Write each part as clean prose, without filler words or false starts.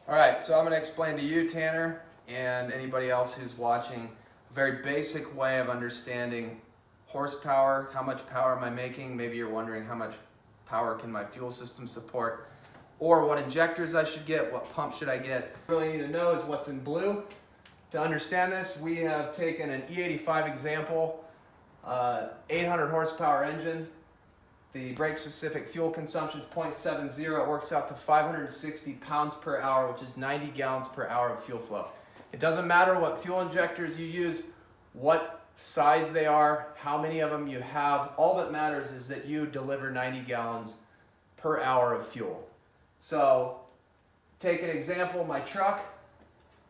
All right, so I'm going to explain to you, Tanner, and anybody else who's watching, a very basic way of understanding horsepower. How much power am I making? Maybe you're wondering how much power can my fuel system support, or what injectors I should get, what pump should I get. What you really need to know is what's in blue. To understand this, we have taken an E85 example, 800 horsepower engine. The brake-specific fuel consumption is 0.70. It works out to 560 pounds per hour, which is 90 gallons per hour of fuel flow. It doesn't matter what fuel injectors you use, what size they are, how many of them you have. All that matters is that you deliver 90 gallons per hour of fuel. So, take an example, my truck.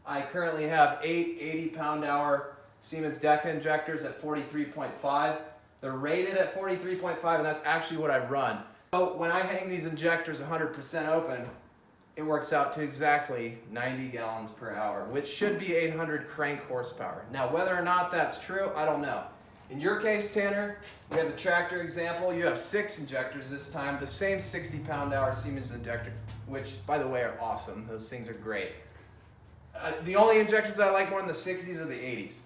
I currently have 8 80-pound-hour Siemens Deka injectors at 43.5. They're rated at 43.5, and that's actually what I run. So when I hang these injectors 100% open, it works out to exactly 90 gallons per hour, which should be 800 crank horsepower. Now, whether or not that's true, I don't know. In your case, Tanner, we have the tractor example. You have 6 injectors this time, the same 60-pound-hour Siemens injector, which, by the way, are awesome. Those things are great. The only injectors I like more than the 60s are the 80s.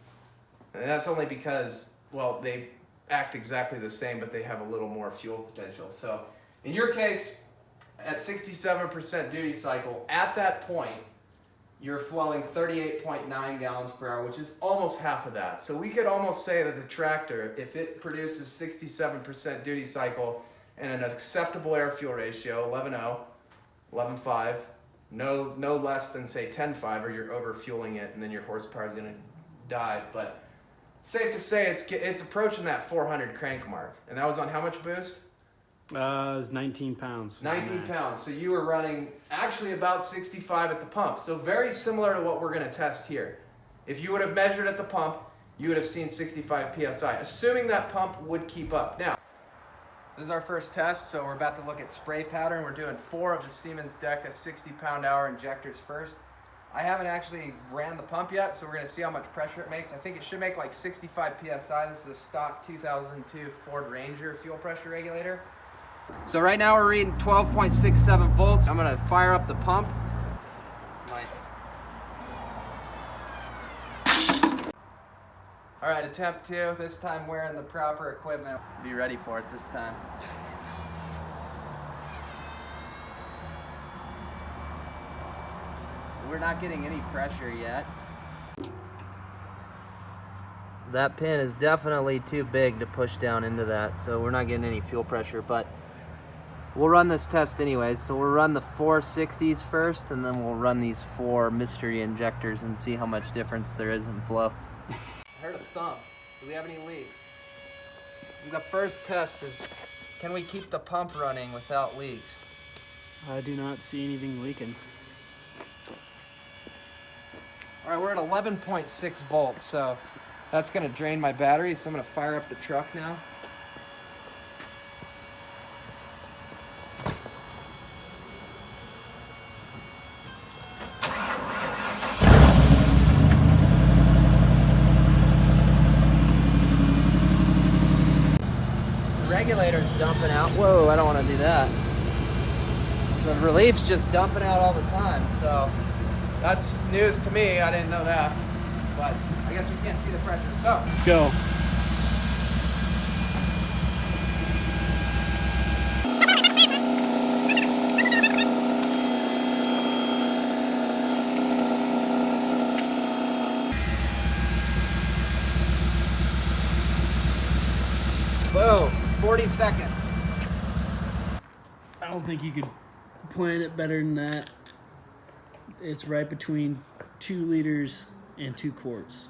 And that's only because, well, they act exactly the same, but they have a little more fuel potential. So in your case, at 67% duty cycle, at that point, you're flowing 38.9 gallons per hour, which is almost half of that. So we could almost say that the tractor, if it produces 67% duty cycle and an acceptable air fuel ratio, 11.0, 11.5, no less than say 10.5, or you're over fueling it and then your horsepower is going to die. But safe to say it's approaching that 400 crank mark. And that was on how much boost? It was 19 pounds. 19 pounds. So you were running actually about 65 at the pump. So very similar to what we're going to test here. If you would have measured at the pump, you would have seen 65 PSI, assuming that pump would keep up. Now, this is our first test, so we're about to look at spray pattern. We're doing 4 of the Siemens Deka 60-pound-hour injectors first. I haven't actually ran the pump yet, so we're going to see how much pressure it makes. I think it should make like 65 PSI. This is a stock 2002 Ford Ranger fuel pressure regulator. So right now we're reading 12.67 volts. I'm going to fire up the pump. All right, attempt 2. This time wearing the proper equipment. Be ready for it this time. We're not getting any pressure yet. That pin is definitely too big to push down into that, so we're not getting any fuel pressure, but we'll run this test anyways. So we'll run the 460s first, and then we'll run these 4 mystery injectors and see how much difference there is in flow. I heard a thump. Do we have any leaks? The first test is, can we keep the pump running without leaks? I do not see anything leaking. All right, we're at 11.6 volts, so that's gonna drain my battery, so I'm gonna fire up the truck now. The regulator's dumping out. Whoa, I don't wanna do that. The relief's just dumping out all the time, so that's news to me. I didn't know that, but I guess we can't see the pressure. So Go. boom, 40 seconds. I don't think you could plan it better than that. It's right between 2 liters and 2 quarts.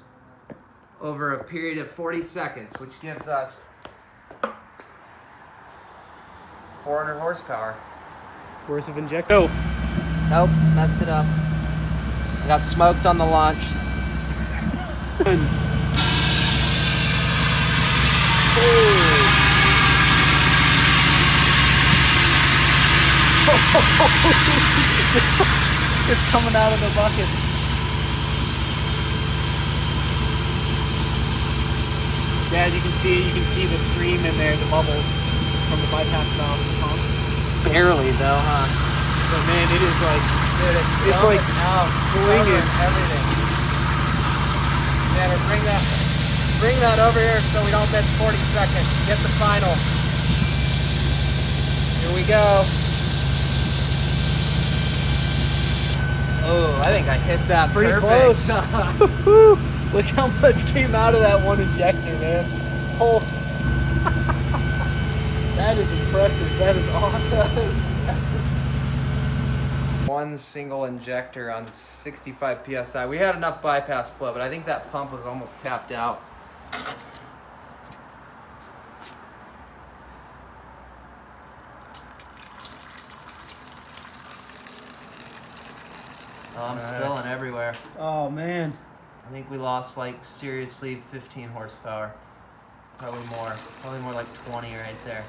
Over a period of 40 seconds, which gives us 400 horsepower. Worth of inject. Oh, Nope, messed it up. I got smoked on the launch. it's coming out of the bucket. Yeah, as you can see the stream in there, the bubbles from the bypass valve of the pump. Barely though, huh? But man, it is like Dude, it's like out, swinging. covering everything. Tanner, bring that over here so we don't miss 40 seconds. Get the final. Here we go. Oh, I think I hit that Pretty perfect. close. Look how much came out of that one injector, man. Oh. That is impressive. That is awesome. One single injector on 65 psi. We had enough bypass flow, but I think that pump was almost tapped out. Oh, I'm spilling everywhere. Oh, man. I think we lost, like, seriously 15 horsepower. Probably more. Probably more like 20 right there.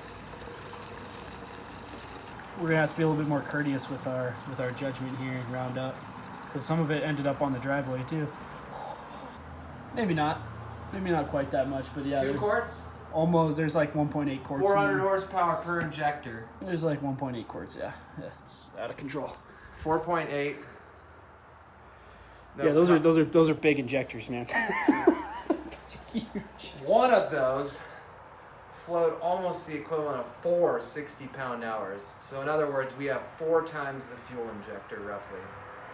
We're gonna have to be a little bit more courteous with our judgment here and round up, because some of it ended up on the driveway too. Maybe not quite that much, but yeah. 2 quarts? Almost. There's like 1.8 quarts. 400 horsepower per injector. There's like 1.8 quarts. Yeah, it's out of control. 4.8. No, yeah, those are big injectors, man. Huge. One of those flowed almost the equivalent of 4 60-pound hours. So in other words, we have 4 times the fuel injector roughly.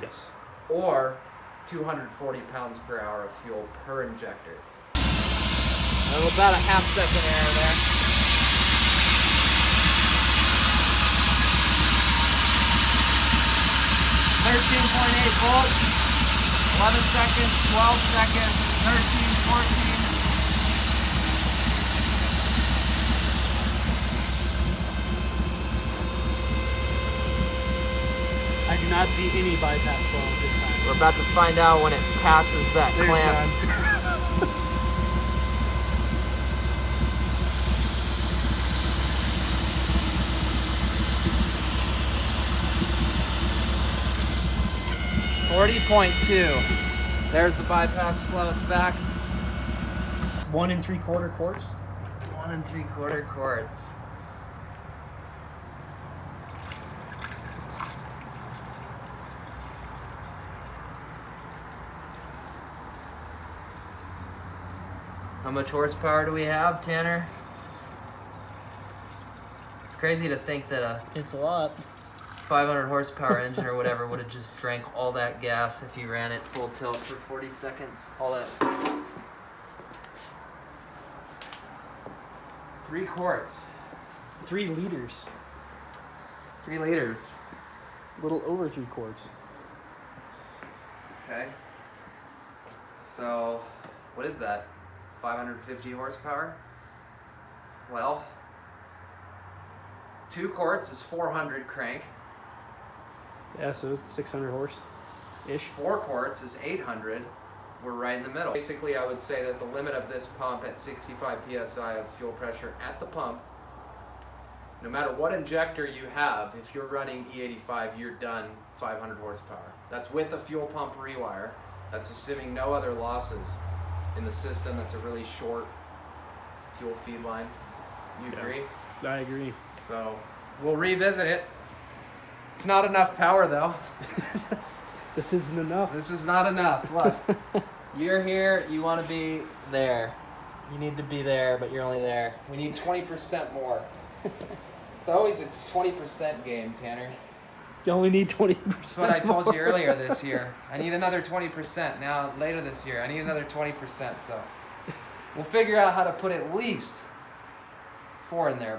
Yes. Or 240 pounds per hour of fuel per injector. About a half-second error there. .8 volts. 11 seconds, 12 seconds, 13, 14. I do not see any bypass flow at this time. We're about to find out when it passes that clamp. .2. There's the bypass flow. It's back. 1 3/4 quarts. 1 3/4 quarts. How much horsepower do we have, Tanner? It's crazy to think that It's a lot. 500 horsepower engine or whatever would have just drank all that gas if you ran it full tilt for 40 seconds. All that. 3 quarts. 3 liters. 3 liters. A little over 3 quarts. Okay. So, what is that? 550 horsepower? Well, 2 quarts is 400 crank. Yeah, so it's 600 horse-ish. 4 quarts is 800. We're right in the middle. Basically, I would say that the limit of this pump at 65 psi of fuel pressure at the pump, no matter what injector you have, if you're running E85, you're done 500 horsepower. That's with a fuel pump rewire. That's assuming no other losses in the system. That's a really short fuel feed line. You agree? I agree. So we'll revisit it. It's not enough power though. This isn't enough. This is not enough. Look, you're here, you want to be there. You need to be there, but you're only there. We need 20% more. It's always a 20% game, Tanner. You only need 20%. That's what I told you earlier this year. I need another 20%. Now, later this year, I need another 20%. So we'll figure out how to put at least 4 in there.